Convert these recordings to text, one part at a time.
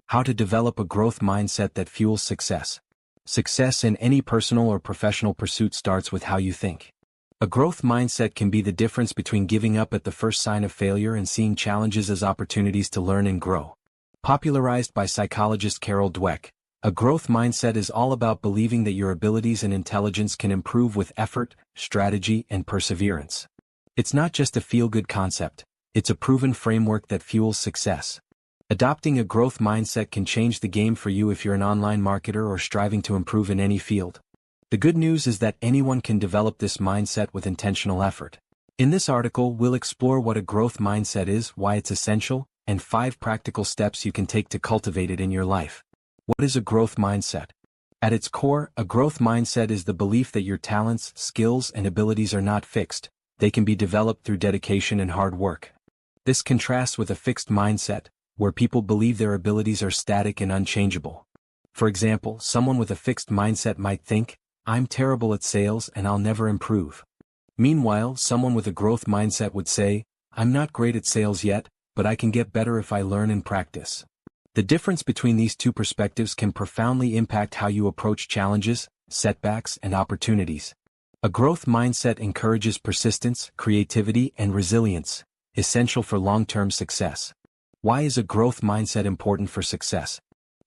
How to develop a growth mindset that fuels success. Success in any personal or professional pursuit starts with how you think. A growth mindset can be the difference between giving up at the first sign of failure and seeing challenges as opportunities to learn and grow. Popularized by psychologist Carol Dweck, a growth mindset is all about believing that your abilities and intelligence can improve with effort, strategy, and perseverance. It's not just a feel-good concept, it's a proven framework that fuels success. Adopting a growth mindset can change the game for you if you're an online marketer or striving to improve in any field. The good news is that anyone can develop this mindset with intentional effort. In this article, we'll explore what a growth mindset is, why it's essential, and 5 practical steps you can take to cultivate it in your life. What is a growth mindset? At its core, a growth mindset is the belief that your talents, skills, and abilities are not fixed. They can be developed through dedication and hard work. This contrasts with a fixed mindset, where people believe their abilities are static and unchangeable. For example, someone with a fixed mindset might think, "I'm terrible at sales and I'll never improve." Meanwhile, someone with a growth mindset would say, "I'm not great at sales yet, but I can get better if I learn and practice." The difference between these two perspectives can profoundly impact how you approach challenges, setbacks, and opportunities. A growth mindset encourages persistence, creativity, and resilience, essential for long-term success. Why is a growth mindset important for success?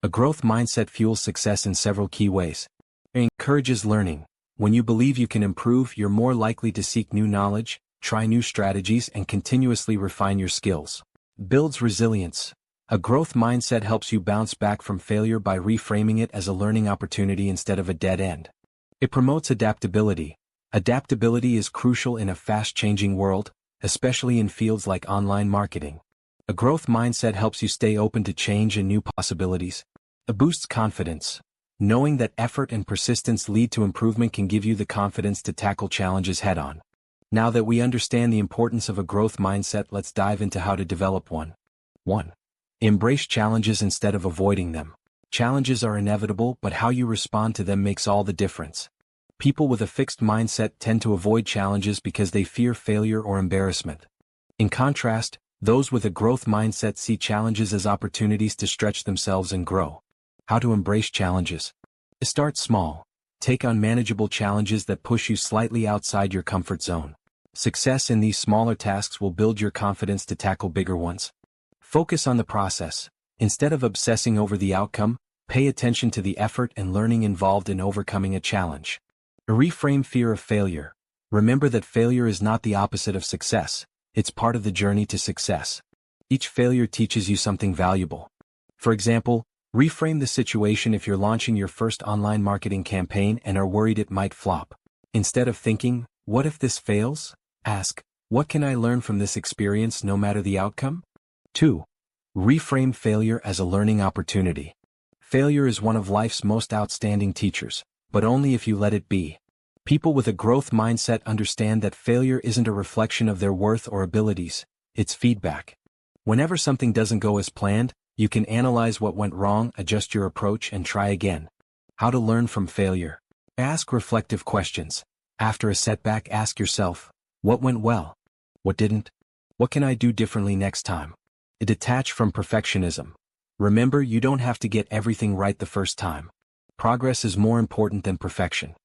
A growth mindset fuels success in several key ways. It encourages learning. When you believe you can improve, you're more likely to seek new knowledge, try new strategies, and continuously refine your skills. Builds resilience. A growth mindset helps you bounce back from failure by reframing it as a learning opportunity instead of a dead end. It promotes adaptability. Adaptability is crucial in a fast-changing world, especially in fields like online marketing. A growth mindset helps you stay open to change and new possibilities. It boosts confidence. Knowing that effort and persistence lead to improvement can give you the confidence to tackle challenges head-on. Now that we understand the importance of a growth mindset, let's dive into how to develop one. 1. Embrace challenges instead of avoiding them. Challenges are inevitable, but how you respond to them makes all the difference. People with a fixed mindset tend to avoid challenges because they fear failure or embarrassment. In contrast, those with a growth mindset see challenges as opportunities to stretch themselves and grow. How to embrace challenges. Start small. Take on manageable challenges that push you slightly outside your comfort zone. Success in these smaller tasks will build your confidence to tackle bigger ones. Focus on the process. Instead of obsessing over the outcome, pay attention to the effort and learning involved in overcoming a challenge. Reframe fear of failure. Remember that failure is not the opposite of success. It's part of the journey to success. Each failure teaches you something valuable. For example, reframe the situation if you're launching your first online marketing campaign and are worried it might flop. Instead of thinking, "What if this fails?" ask, "What can I learn from this experience no matter the outcome?" 2. Reframe failure as a learning opportunity. Failure is one of life's most outstanding teachers, but only if you let it be. People with a growth mindset understand that failure isn't a reflection of their worth or abilities, it's feedback. Whenever something doesn't go as planned, you can analyze what went wrong, adjust your approach, and try again. How to learn from failure. Ask reflective questions. After a setback, ask yourself, what went well? What didn't? What can I do differently next time? Detach from perfectionism. Remember, you don't have to get everything right the first time. Progress is more important than perfection.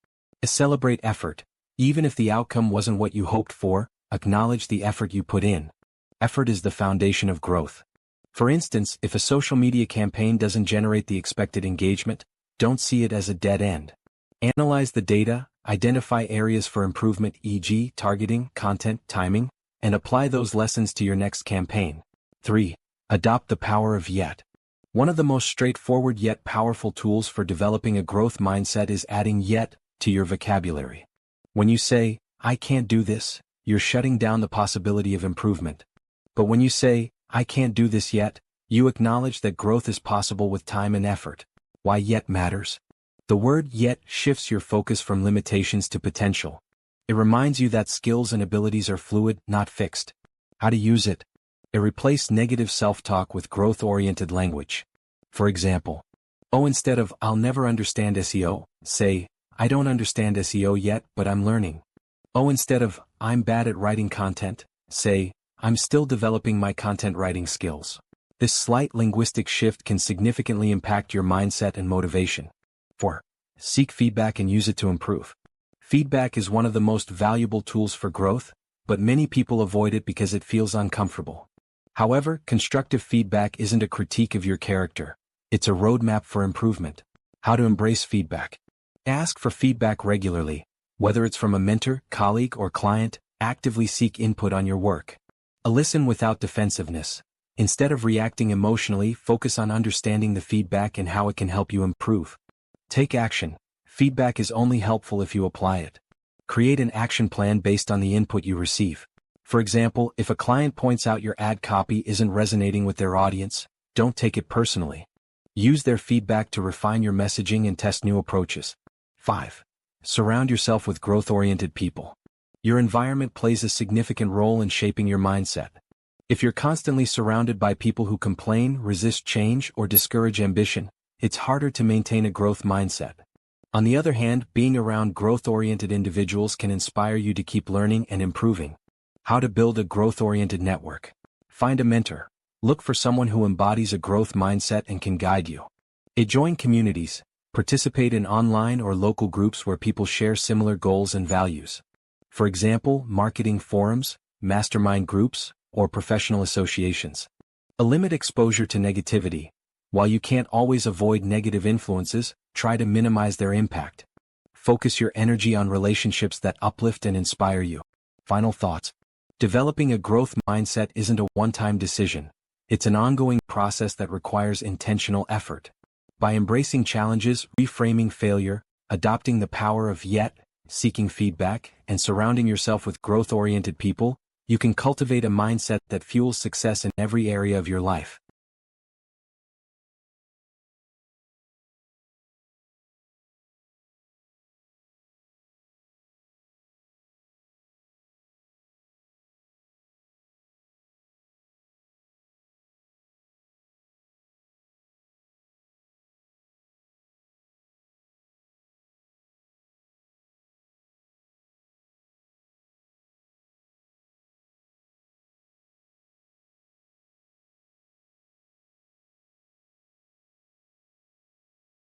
Celebrate effort. Even if the outcome wasn't what you hoped for, acknowledge the effort you put in. Effort is the foundation of growth. For instance, if a social media campaign doesn't generate the expected engagement, don't see it as a dead end. Analyze the data, identify areas for improvement, e.g., targeting, content, timing, and apply those lessons to your next campaign. 3. Adopt the power of yet. One of the most straightforward yet powerful tools for developing a growth mindset is adding yet to your vocabulary. When you say, "I can't do this," you're shutting down the possibility of improvement. But when you say, "I can't do this yet," you acknowledge that growth is possible with time and effort. Why yet matters? The word yet shifts your focus from limitations to potential. It reminds you that skills and abilities are fluid, not fixed. How to use it. Replace negative self-talk with growth-oriented language. For example, instead of "I'll never understand SEO," say, "I don't understand SEO yet, but I'm learning." Instead of "I'm bad at writing content," say, "I'm still developing my content writing skills." This slight linguistic shift can significantly impact your mindset and motivation. 4. Seek feedback and use it to improve. Feedback is one of the most valuable tools for growth, but many people avoid it because it feels uncomfortable. However, constructive feedback isn't a critique of your character. It's a roadmap for improvement. How to embrace feedback. Ask for feedback regularly. Whether it's from a mentor, colleague, or client, actively seek input on your work. Listen without defensiveness. Instead of reacting emotionally, focus on understanding the feedback and how it can help you improve. Take action. Feedback is only helpful if you apply it. Create an action plan based on the input you receive. For example, if a client points out your ad copy isn't resonating with their audience, don't take it personally. Use their feedback to refine your messaging and test new approaches. 5. Surround yourself with growth-oriented people. Your environment plays a significant role in shaping your mindset. If you're constantly surrounded by people who complain, resist change, or discourage ambition, it's harder to maintain a growth mindset. On the other hand, being around growth-oriented individuals can inspire you to keep learning and improving. How to build a growth-oriented network. Find a mentor. Look for someone who embodies a growth mindset and can guide you. Join communities. Participate in online or local groups where people share similar goals and values. For example, marketing forums, mastermind groups, or professional associations. Limit exposure to negativity. While you can't always avoid negative influences, try to minimize their impact. Focus your energy on relationships that uplift and inspire you. Final thoughts. Developing a growth mindset isn't a one-time decision. It's an ongoing process that requires intentional effort. By embracing challenges, reframing failure, adopting the power of yet, seeking feedback, and surrounding yourself with growth-oriented people, you can cultivate a mindset that fuels success in every area of your life.